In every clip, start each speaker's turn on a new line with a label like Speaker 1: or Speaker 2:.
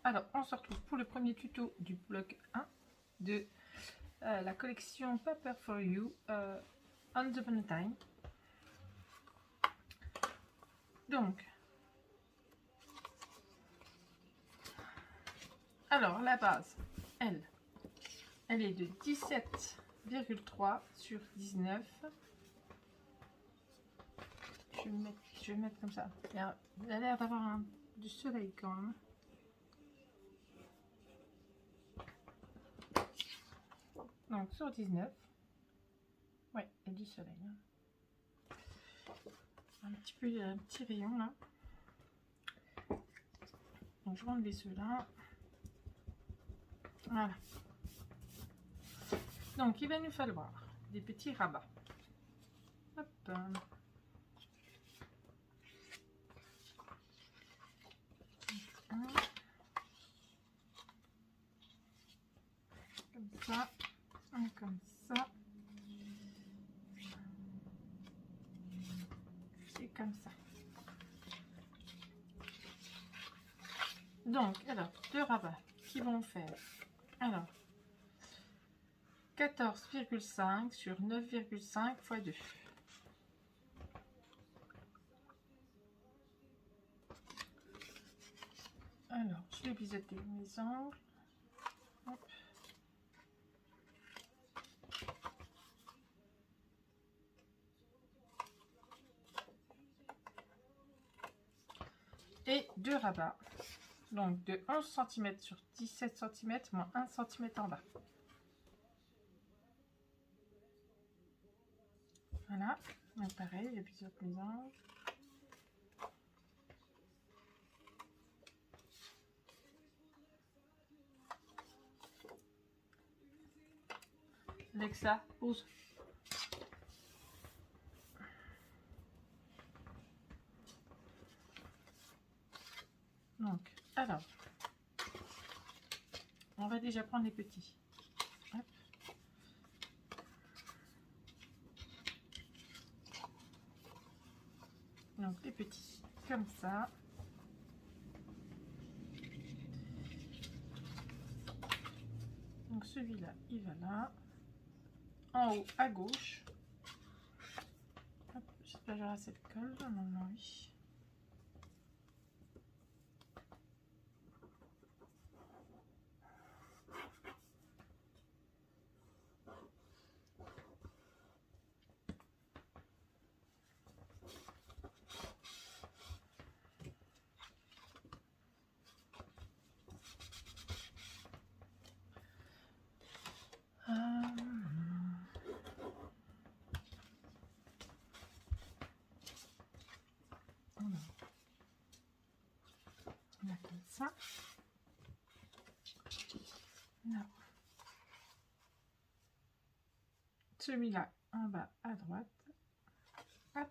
Speaker 1: Alors, on se retrouve pour le premier tuto du bloc 1 de la collection Paper for You Once Upon a Time. Donc, alors la base, elle est de 17,3 sur 19. Je vais mettre comme ça. Il a l'air d'avoir du soleil quand même. Donc sur 19, ouais, il y a du soleil. Hein. Un petit rayon là. Donc je vais enlever ceux-là. Voilà. Donc il va nous falloir des petits rabats. Hop. Comme ça. Comme ça. Et comme ça. Donc, alors, deux rabats qui vont faire, alors, 14,5 sur 9,5 x 2. Alors, je vais biseauter mes angles. Hop. Et deux rabats, donc de 11 cm sur 17 cm moins 1 cm en bas. Voilà, donc pareil, je biseaute mes angles. Alexa, pause. Donc, alors, on va déjà prendre les petits. Hop. Donc, les petits, comme ça. Donc, celui-là, il va là. En haut, à gauche. J'espère que j'aurai assez de colle. Normalement, oui. On a comme ça. Là. Celui-là en bas à droite. Hop.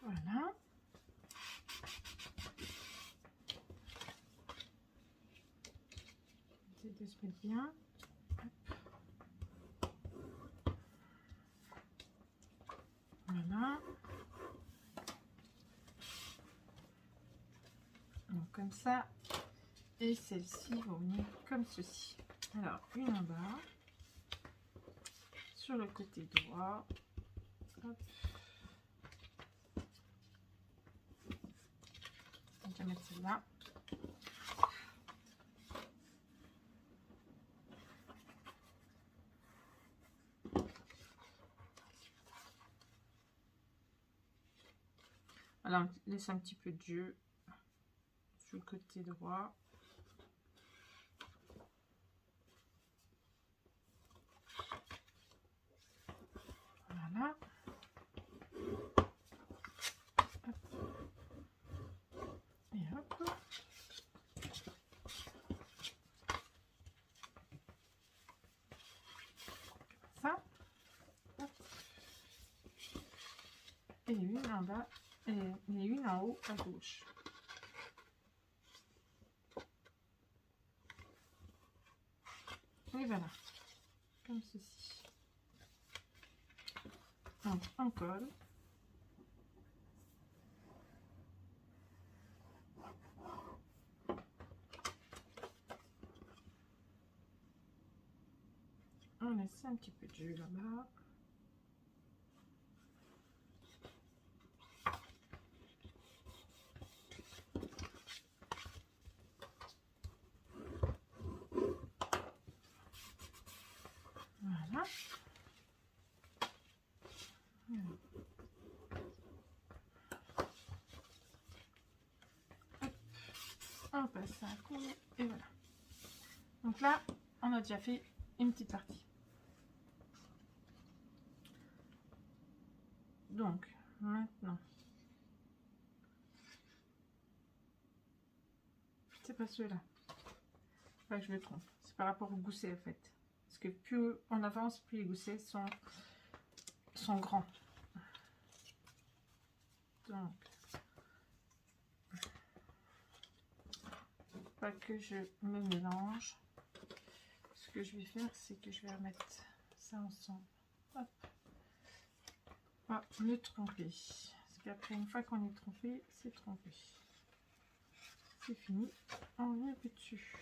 Speaker 1: Voilà. Essayez de se mettre bien. Hop. Voilà. Donc comme ça. Et celle-ci vont venir comme ceci. Alors, une en bas. Sur le côté droit. Hop. On va mettre celle-là. Alors, on laisse un petit peu de jeu sur le côté droit. Voilà. Hop. Et hop. et une en bas et une en haut à gauche. Et voilà, comme ceci. Donc on colle. On laisse un petit peu de jus là-bas. Voilà. Hop. On passe ça à coller et voilà. Donc là, on a déjà fait une petite partie. Donc maintenant, c'est pas ceux-là. Enfin, je me trompe. C'est par rapport au gousset en fait. Parce que plus on avance, plus les goussets sont grands. Donc, pas que je me mélange. Ce que je vais faire, c'est que je vais remettre ça ensemble. Hop. Pas me tromper. Parce qu'après, une fois qu'on est trompé, c'est trompé. C'est fini. On met un peu dessus.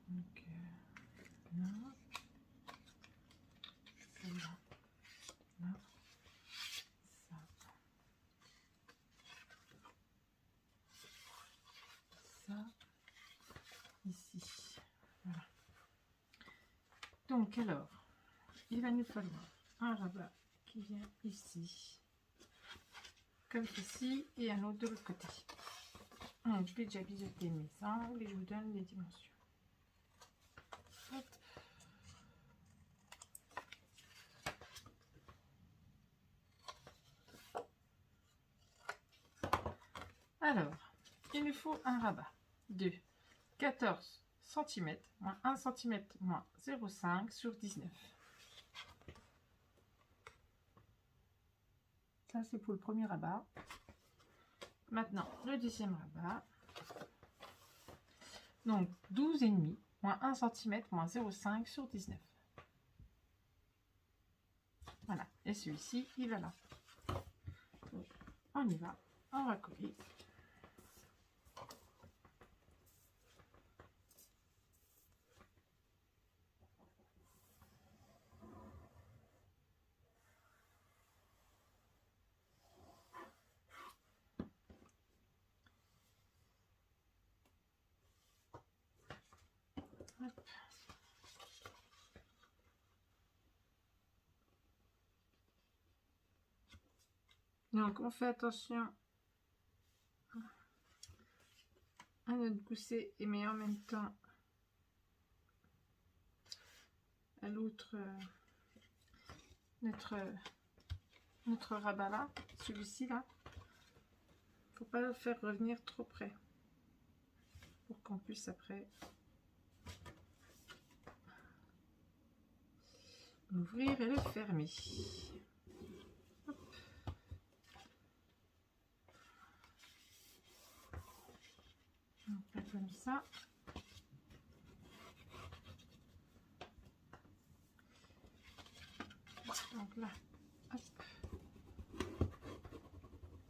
Speaker 1: Donc, là. Là. Là. Ça. Ça. Ici. Voilà. Donc, alors, il va nous falloir un rabat qui vient ici. Comme ceci, et un autre de l'autre côté. Donc, je vais déjà biseauter mes angles et je vous donne les dimensions. Hop. Alors, il nous faut un rabat de 14 cm, moins 1 cm, moins 0,5 sur 19. Ça, c'est pour le premier rabat. Maintenant, le deuxième rabat. Donc, 12,5, moins 1 cm, moins 0,5 sur 19. Voilà. Et celui-ci, il va là. Donc, on y va. On va coller. Hop. Donc, on fait attention à notre gousset, et mais en même temps à l'autre, notre rabat là, celui-ci là. Faut pas le faire revenir trop près pour qu'on puisse après l'ouvrir et le fermer. Hop. Donc là, comme ça. Donc là, hop.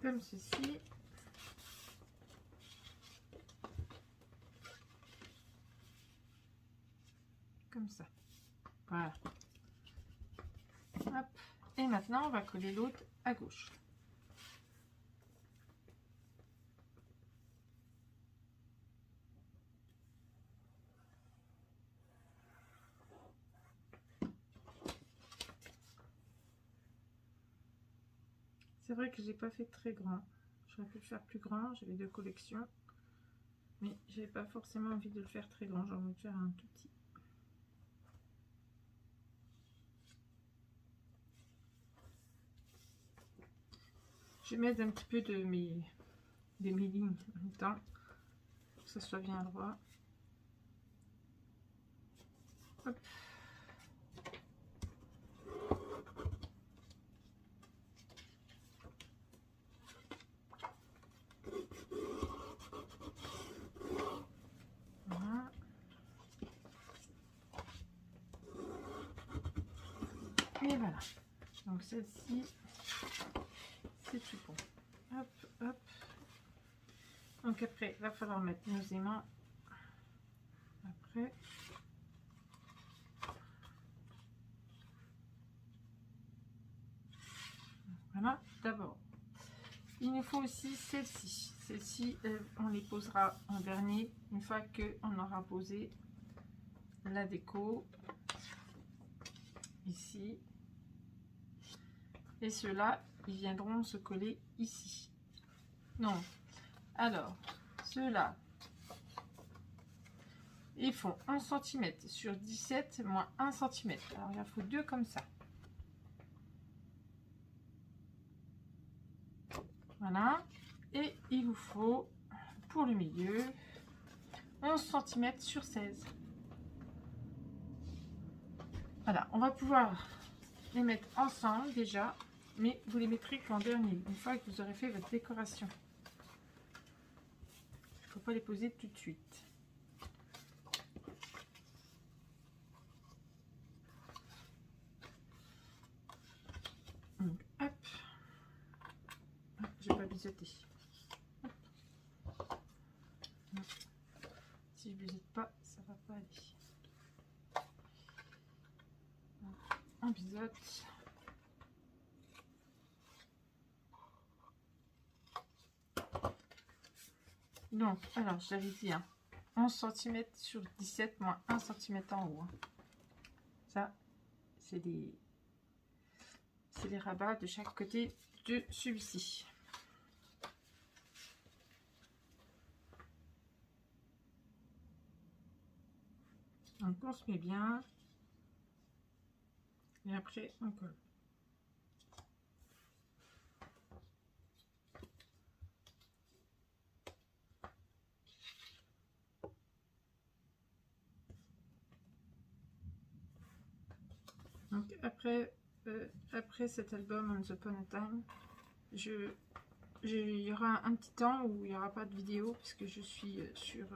Speaker 1: Comme ceci. Comme ça. Voilà. Hop. Et maintenant, on va coller l'autre à gauche. C'est vrai que j'ai pas fait très grand. J'aurais pu le faire plus grand. J'avais deux collections. Mais j'avais pas forcément envie de le faire très grand. J'ai envie de faire un tout petit. Je vais mettre un petit peu de mes lignes en même temps. Pour que ça soit bien droit. Hop. voilà. Donc celle-ci, c'est tout bon. Hop, hop. Donc après, il va falloir mettre nos aimants. Après. Voilà, d'abord. Il nous faut aussi celle-ci. Celle-ci, on les posera en dernier, une fois qu'on aura posé la déco. Ici. Et ceux-là, ils viendront se coller ici. Donc, alors, ceux-là, ils font 11 cm sur 17 moins 1 cm. Alors, il en faut deux comme ça. Voilà. Et il vous faut, pour le milieu, 11 cm sur 16. Voilà, on va pouvoir les mettre ensemble déjà, mais vous les mettrez qu'en dernier, une fois que vous aurez fait votre décoration. Il ne faut pas les poser tout de suite. Donc, hop. J'ai pas biseauté. Si je biseaute pas, ça va pas aller. On biseaute. Donc, alors, je l'avais dit, hein, 11 cm sur 17 moins 1 cm en haut. Hein. Ça, c'est les rabats de chaque côté de celui-ci. Donc, on se met bien. Et après, on colle. Donc après cet album Once Upon a Time, il y aura un petit temps où il n'y aura pas de vidéo puisque je suis sur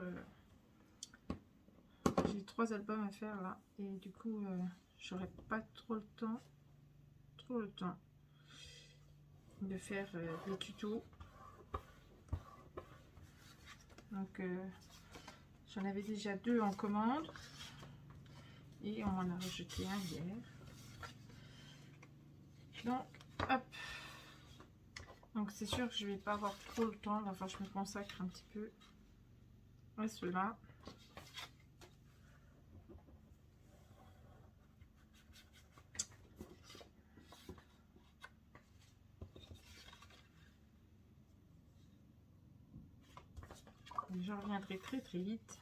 Speaker 1: j'ai 3 albums à faire là et du coup j'aurai pas trop le temps de faire des tutos. Donc j'en avais déjà 2 en commande et on m'en a rejeté un hier. Donc, hop. Donc, c'est sûr que je vais pas avoir trop le temps. Enfin, je me consacre un petit peu à ceux-là. Je reviendrai très très vite.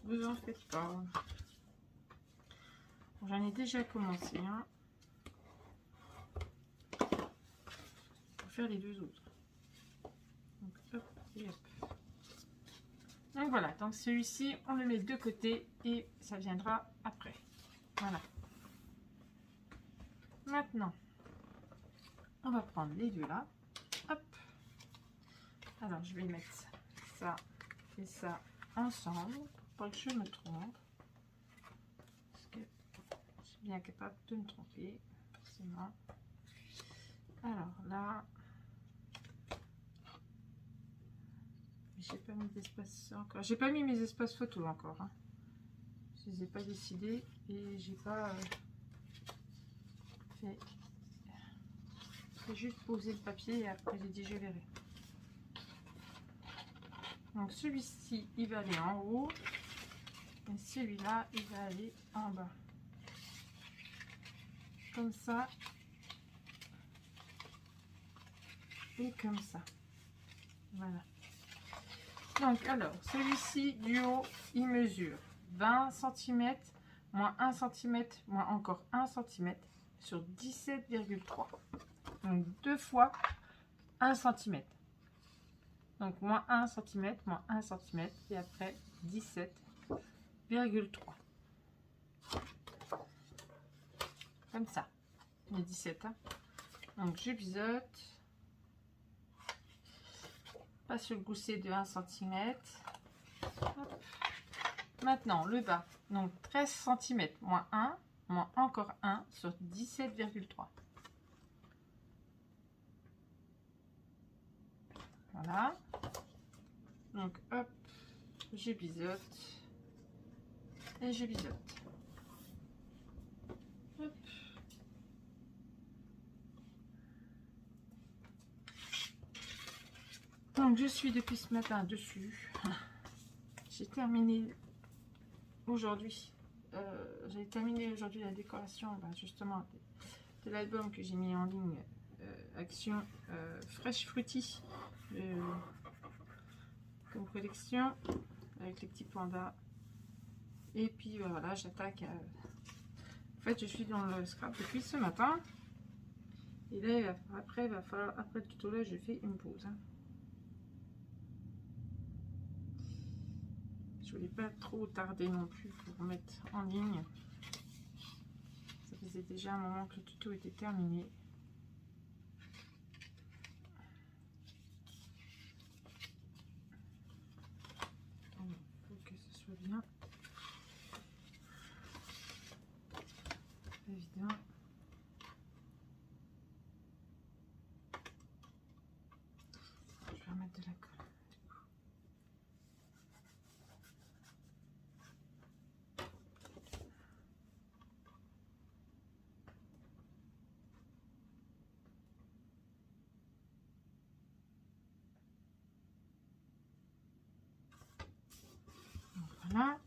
Speaker 1: Vous en faites pas. J'en ai déjà commencé un. Faire les 2 autres. Donc, hop et hop. Donc voilà, donc celui-ci, on le met de côté et ça viendra après. Voilà. Maintenant, on va prendre les 2 là. Hop. Alors, je vais mettre ça et ça ensemble pour pas que je me trompe. Parce que je suis bien capable de me tromper, forcément. Alors là, j'ai pas mis d'espace encore. J'ai pas mis mes espaces photos encore. Hein. Je les ai pas décidés et j'ai pas fait. J'ai juste posé le papier et après j'ai dit je verrai. Donc celui-ci, il va aller en haut et celui-là, il va aller en bas. Comme ça et comme ça. Voilà. Donc alors, celui-ci du haut, il mesure 20 cm, moins 1 cm, moins encore 1 cm sur 17,3. Donc 2 fois 1 cm. Donc moins 1 cm, moins 1 cm et après 17,3. Comme ça. Il y a 17. Hein. Donc je biseaute. Pas sur le gousset de 1 cm. Hop. Maintenant le bas. Donc 13 cm moins 1. moins encore 1 sur 17,3. Voilà. Donc, hop, je biseaute. Et je biseaute. Hop. Donc, je suis depuis ce matin dessus. J'ai terminé aujourd'hui. J'ai terminé aujourd'hui la décoration, justement, de l'album que j'ai mis en ligne. Action Fresh Fruity. Comme collection. Avec les petits pandas. Et puis, voilà, j'attaque. En fait, je suis dans le scrap depuis ce matin. Et là, après, il va falloir, après le tuto, là, je fais une pause. Je voulais pas trop tarder non plus pour mettre en ligne. Ça faisait déjà un moment que le tuto était terminé. Il faut que ce soit bien évident. Je vais remettre de la colle. Voilà.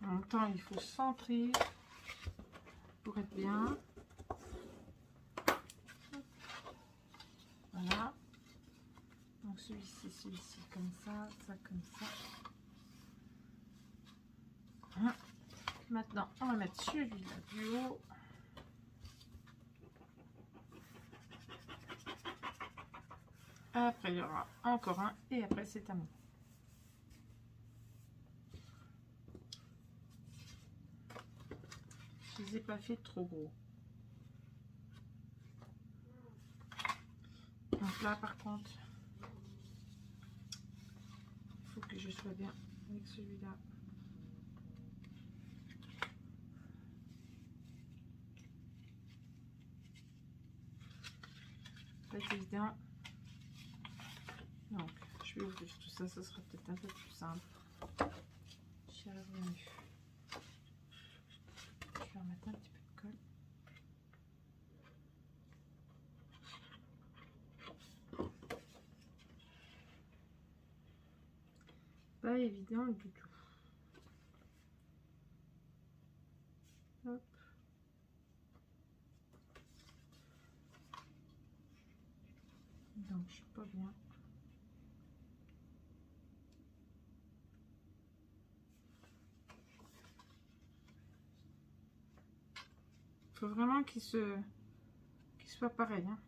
Speaker 1: En même temps, il faut centrer pour être bien. Voilà. Donc celui-ci comme ça, ça comme ça. Voilà. Maintenant, on va mettre celui-là du haut. Après, il y aura encore un et après, c'est à moi. Je les ai pas fait trop gros. Donc là, par contre, il faut que je sois bien avec celui-là. Pas évident. Donc, je vais ouvrir tout ça, ça sera peut-être un peu plus simple. J'y arrive mieux. Je vais remettre un petit peu de colle. Pas évident du tout. Hop. Donc, je suis pas bien. Il faut vraiment qu'il soit pareil. Hein.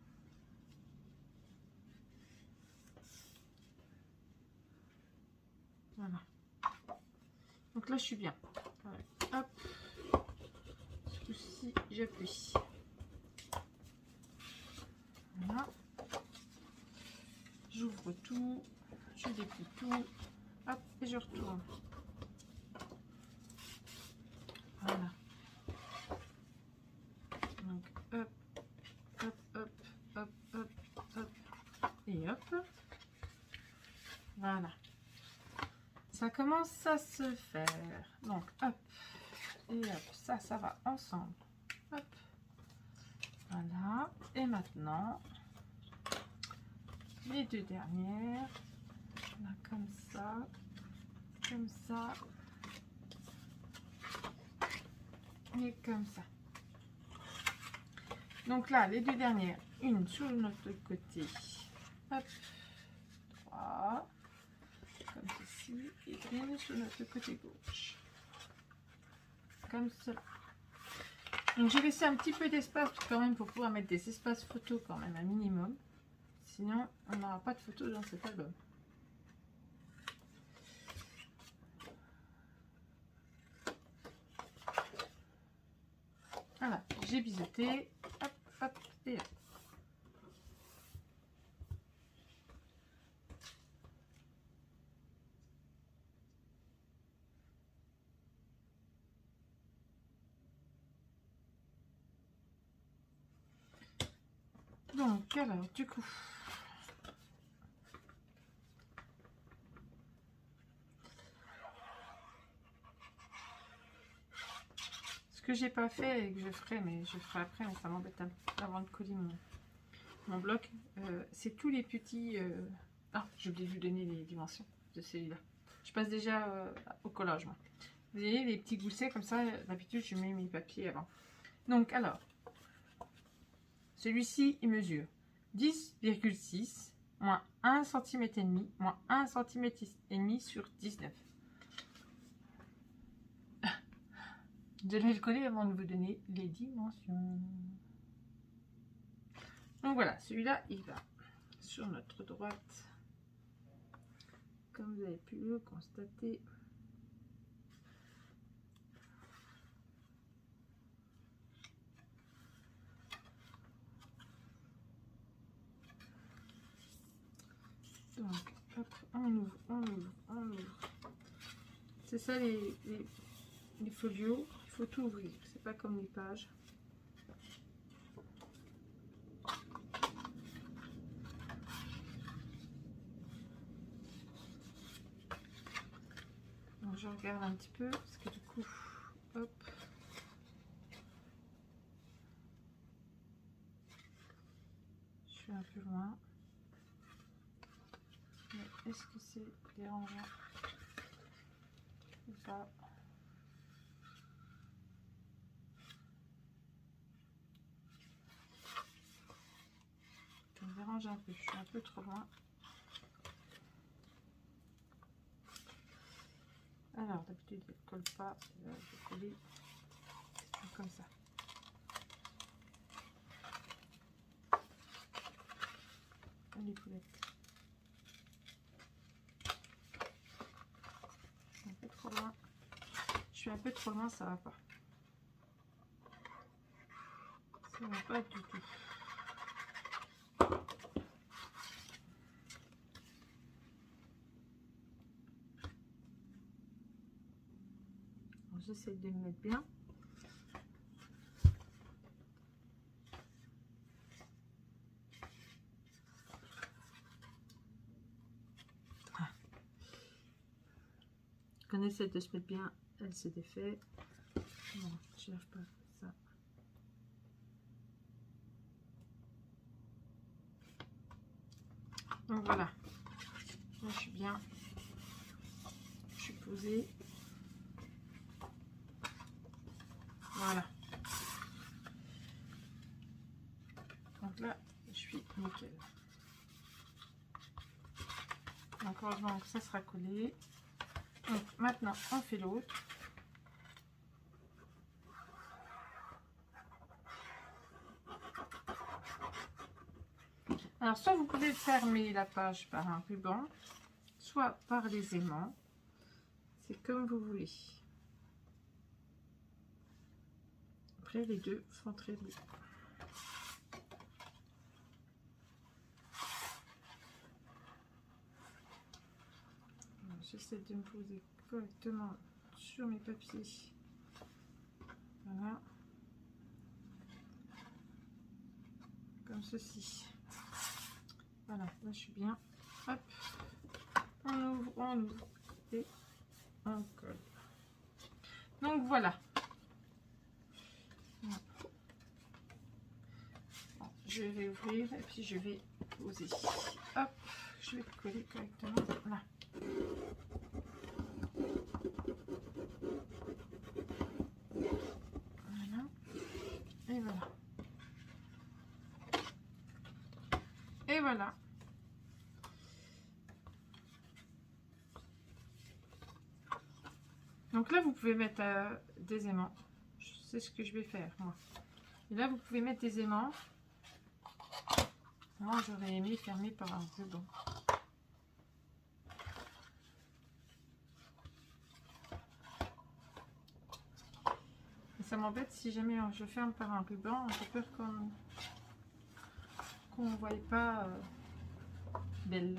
Speaker 1: Voilà. Donc là, je suis bien. Voilà. Hop. Ce coup-ci, j'appuie. Voilà. J'ouvre tout. Je déplie tout. Hop. Et je retourne. Voilà. Donc, hop. Hop, hop, hop, hop, hop. Et hop. Voilà. Ça commence à se faire. Donc, hop. Et hop. Ça va ensemble. Hop. Voilà. Et maintenant, les deux dernières. Là, comme ça. Comme ça. Et comme ça. Donc là, les deux dernières. Une sur notre côté. Hop. 3. Comme ceci. Et une sur notre côté gauche. Comme cela. Donc j'ai laissé un petit peu d'espace quand même pour pouvoir mettre des espaces photos quand même un minimum. Sinon on n'aura pas de photos dans cet album. Voilà, j'ai biseauté. Hop, hop, et hop. Donc alors, du coup, ce que j'ai pas fait et que je ferai, mais je ferai après, mais ça m'embête avant de coller mon bloc, c'est tous les petits... Ah, j'ai oublié de vous donner les dimensions de celui-là. Je passe déjà au collage, moi. Vous voyez, les petits goussets comme ça, d'habitude, je mets mes papiers avant. Donc, alors, celui-ci, il mesure 10,6 moins 1 cm et demi moins 1 cm et demi sur 19. Je vais le coller avant de vous donner les dimensions. Donc voilà, celui-là, il va sur notre droite. Comme vous avez pu le constater. Donc, hop, on ouvre, on ouvre, on ouvre. C'est ça les folios, il faut tout ouvrir, c'est pas comme les pages. Donc je regarde un petit peu, parce que du coup, hop. Je suis un peu loin. Mais est-ce que c'est dérangeant ou pas? Ça me dérange un peu, je suis un peu trop loin. Alors d'habitude elle ne colle pas, je vais coller comme ça. Les poulettes. Je suis un peu trop loin. Je suis un peu trop loin, ça va pas. Ça va pas du tout. J'essaie de me mettre bien. Quand on essaie de se mettre bien, elle se défait. Bon, je lève pas ça. Donc voilà. Là, je suis bien. Je suis posée. Voilà. Donc là, je suis nickel. Donc heureusement que ça sera collé. Donc maintenant, on fait l'autre. Alors, soit vous pouvez fermer la page par un ruban, soit par les aimants. C'est comme vous voulez. Après, les deux font très bien. J'essaie de me poser correctement sur mes papiers. Voilà. Comme ceci. Voilà, là je suis bien. Hop. On ouvre et on colle. Donc voilà. Bon, je vais ouvrir et puis je vais poser. Hop, je vais coller correctement. Là. Voilà. Et voilà. Et voilà. Donc là, vous pouvez mettre des aimants. C'est ce que je vais faire, moi. Et là, vous pouvez mettre des aimants. Moi, j'aurais aimé fermer par un ruban. Et ça m'embête si jamais je ferme par un ruban. J'ai peur qu'on ne voie pas belle.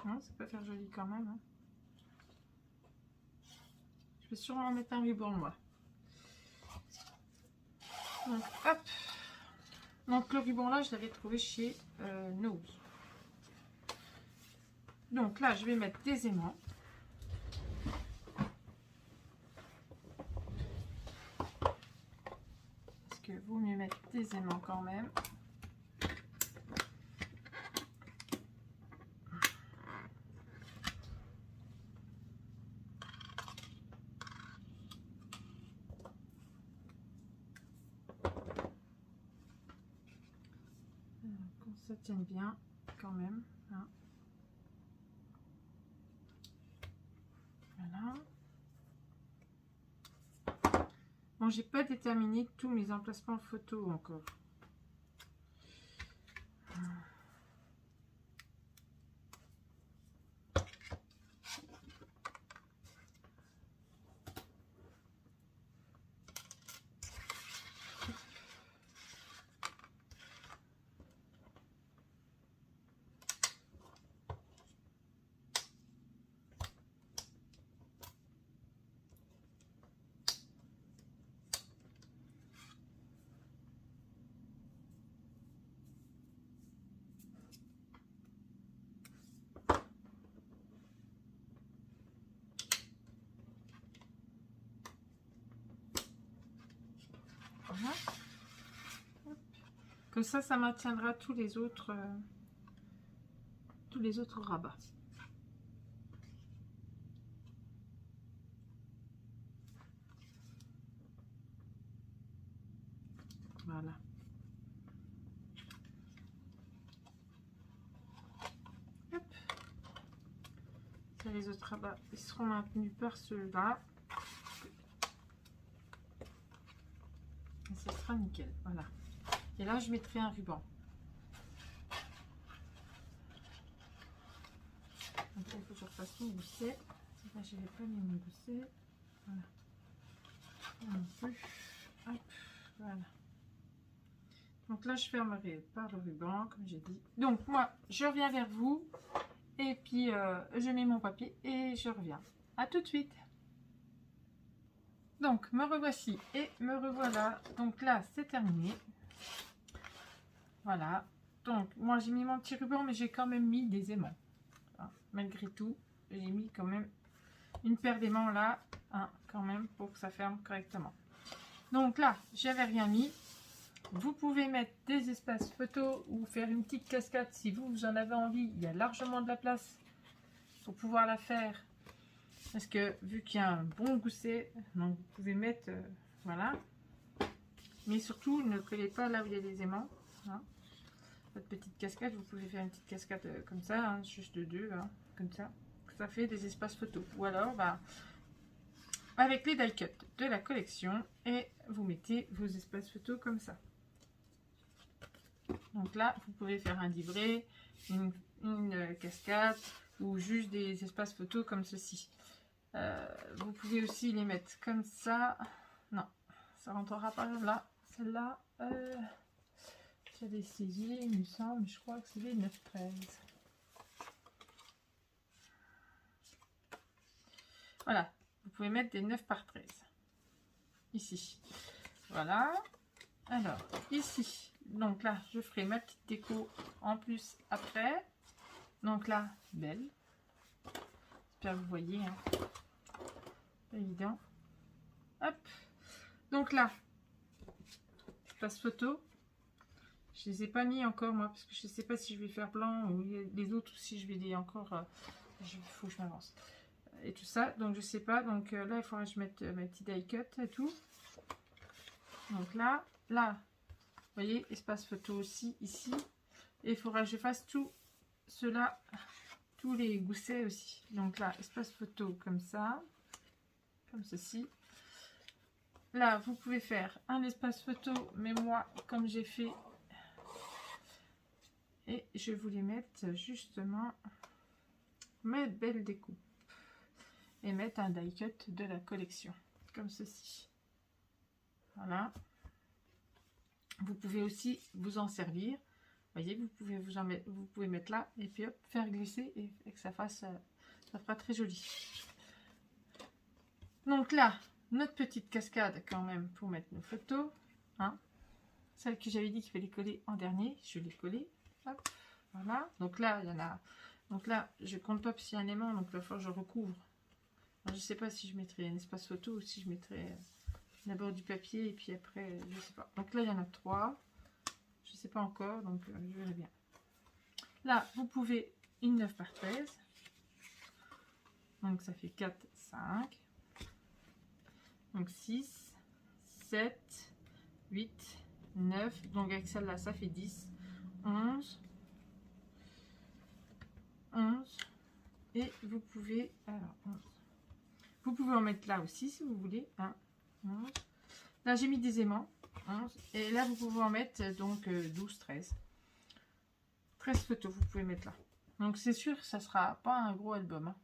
Speaker 1: Non, ça peut faire joli quand même. Hein. Je vais sûrement mettre un ruban moi. Donc, hop. Donc le ruban là, je l'avais trouvé chez Nose. Donc là, je vais mettre des aimants. Parce que vaut mieux mettre des aimants quand même. Ça tienne bien quand même. Hein. Voilà. Bon, j'ai pas déterminé tous mes emplacements photo encore. Voilà. Comme ça maintiendra tous les autres rabats. Voilà. Hop. Ça, les autres rabats, ils seront maintenus par ceux-là. Et ce sera nickel. Voilà. Et là, je mettrai un ruban. Donc là, il faut que je refasse mon gousset. Là, je n'avais pas mis mon gousset. Voilà. Non plus. Hop. Voilà. Donc là, je fermerai par le ruban, comme j'ai dit. Donc, moi, je reviens vers vous. Et puis, je mets mon papier et je reviens. À tout de suite. Donc, me revoici et me revoilà. Donc là, c'est terminé. Voilà. Donc, moi, j'ai mis mon petit ruban, mais j'ai quand même mis des aimants. Hein, malgré tout, j'ai mis quand même une paire d'aimants là, hein, quand même, pour que ça ferme correctement. Donc là, j'avais rien mis. Vous pouvez mettre des espaces photos ou faire une petite cascade si vous en avez envie. Il y a largement de la place pour pouvoir la faire. Parce que vu qu'il y a un bon gousset, donc vous pouvez mettre, voilà. Mais surtout, ne collez pas là où il y a des aimants. Hein. Votre petite cascade, vous pouvez faire une petite cascade comme ça, hein, juste deux, hein, comme ça. Ça fait des espaces photos. Ou alors, bah, avec les die cut de la collection, et vous mettez vos espaces photos comme ça. Donc là, vous pouvez faire un livret, une cascade, ou juste des espaces photos comme ceci. Vous pouvez aussi les mettre comme ça. Non, ça rentrera pas là. Celle-là, j'avais essayé, il me semble, je crois que c'est les 9-13. Voilà, vous pouvez mettre des 9 par 13. Ici. Voilà. Alors, ici. Donc là, je ferai ma petite déco en plus après. Donc là, belle. J'espère que vous voyez. Hein. Évident. Hop. Donc là, espace photo. Je les ai pas mis encore moi parce que je sais pas si je vais faire blanc ou les autres ou si je vais les encore. Il faut que je m'avance. Et tout ça. Donc je sais pas. Donc là, il faudra que je mette mes petits die cut et tout. Donc là, vous voyez, espace photo aussi ici. Et il faudra que je fasse tout cela, tous les goussets aussi. Donc là, espace photo comme ça. Comme ceci. Là, vous pouvez faire un espace photo, mais moi, comme j'ai fait, et je vais vous les mettre justement, mes belles découpes, et mettre un die cut de la collection, comme ceci. Voilà. Vous pouvez aussi vous en servir voyez, vous pouvez mettre là et puis hop, faire glisser et que ça fasse, ça fera très joli. Donc là, notre petite cascade quand même pour mettre nos photos. Hein. Celle que j'avais dit qu'il fallait coller en dernier, je l'ai collée. Hop, voilà. Donc là, il y en a. Donc là, je compte pas s'il y a un aimant, donc il va falloir que je recouvre. Alors, je sais pas si je mettrai un espace photo ou si je mettrai d'abord du papier et puis après, je sais pas. Donc là, il y en a 3. Je sais pas encore, donc je verrai bien. Là, vous pouvez une 9 par 13. Donc ça fait 4, 5. Donc 6, 7, 8, 9. Donc avec celle-là, ça fait 10, 11. 11. Et vous pouvez... Alors, 11. Vous pouvez en mettre là aussi si vous voulez. 1, 11. Là, j'ai mis des aimants. 11. Et là, vous pouvez en mettre donc 12, 13. 13 photos, vous pouvez mettre là. Donc c'est sûr que ça ne sera pas un gros album. Hein.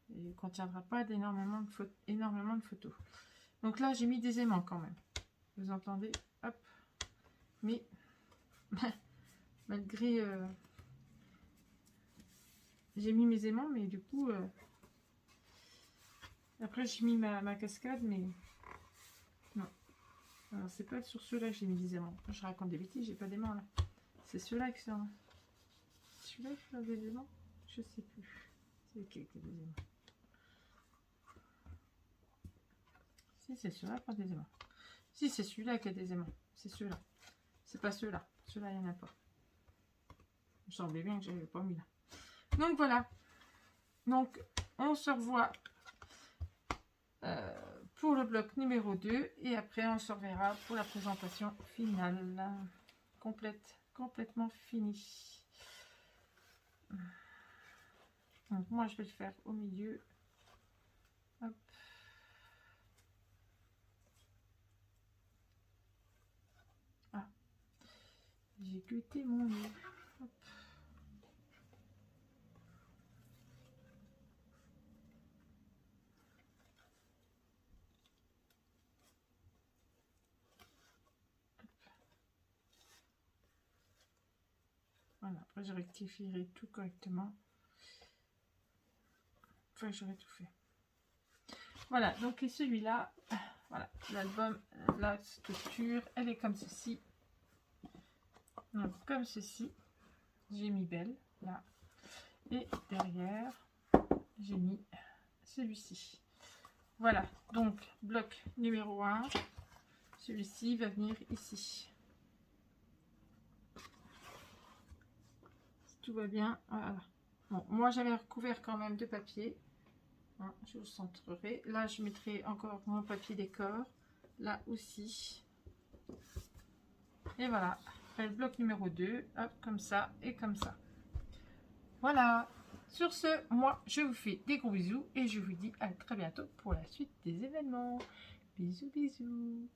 Speaker 1: Il ne contiendra pas énormément de photos. Donc là, j'ai mis des aimants quand même. Vous entendez? Hop. Mais malgré... j'ai mis mes aimants, mais du coup... après, j'ai mis ma cascade, mais... Non. Alors, c'est pas sur ceux-là que j'ai mis des aimants. Je raconte des bêtises, j'ai pas d'aimants là. C'est ceux-là qui sont... Celui-là qui a des aimants? Je sais plus. C'est lequel qui a des aimants? Si, c'est celui-là qui a des aimants. Si, c'est celui-là qui a des aimants. C'est ceux-là. C'est pas ceux-là. Ceux-là, il n'y en a pas. Il me semblait bien que je n'avais pas mis là. Donc, voilà. Donc, on se revoit pour le bloc numéro 2. Et après, on se reverra pour la présentation finale. Complètement finie. Donc, moi, je vais le faire au milieu. Hop. J'ai gluté mon nez. Hop. Voilà, après je rectifierai tout correctement. Enfin, j'aurai tout fait. Voilà, donc et celui-là, voilà, l'album, la structure, elle est comme ceci. Donc, comme ceci, j'ai mis Belle, là. Et derrière, j'ai mis celui-ci. Voilà, donc bloc numéro 1. Celui-ci va venir ici. Si tout va bien, voilà. Bon, moi j'avais recouvert quand même de papier. Hein, je le centrerai. Là, je mettrai encore mon papier décor. Là aussi. Et voilà. Après le bloc numéro 2. Hop, comme ça et comme ça. Voilà. Sur ce, moi, je vous fais des gros bisous. Et je vous dis à très bientôt pour la suite des événements. Bisous, bisous.